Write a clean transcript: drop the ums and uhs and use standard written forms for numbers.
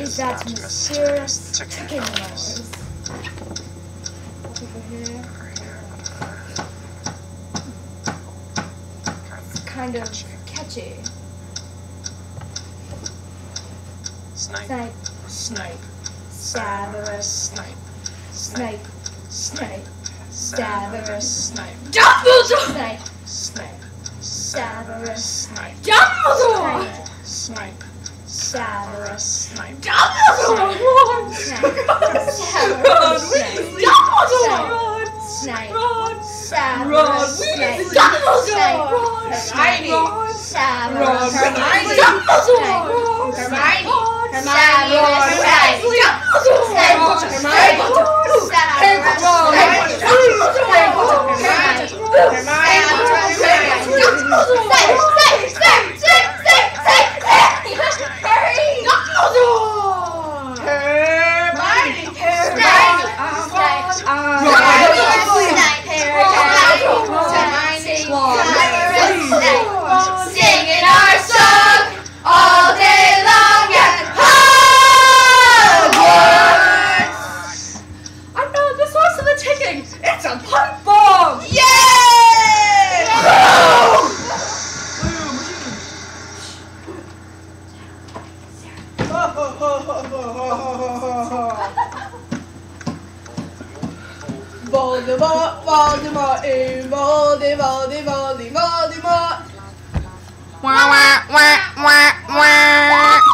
is that mysterious chicken noise. Over here. It's kind of catchy. Snipe. Snipe. Saberus. Snipe. Snipe. Snipe. Saberus. Snipe. Dumbledore! Snipe. Snipe. Saberus. Snipe. Dumbledore! Snipe. Saberus. Snipe. Dumbledore! Saberus. Dumbledore! Snipe. Saberus. Snipe. Dumbledore! Hermione. Saberus. Hermione. Dumbledore! Hermione. Singing our song all day long at Hogwarts. I found the source of the ticking. It's a pipe bomb. Yay! Voldemort, Voldemort, Voldemort. Wah wah wah wah wah.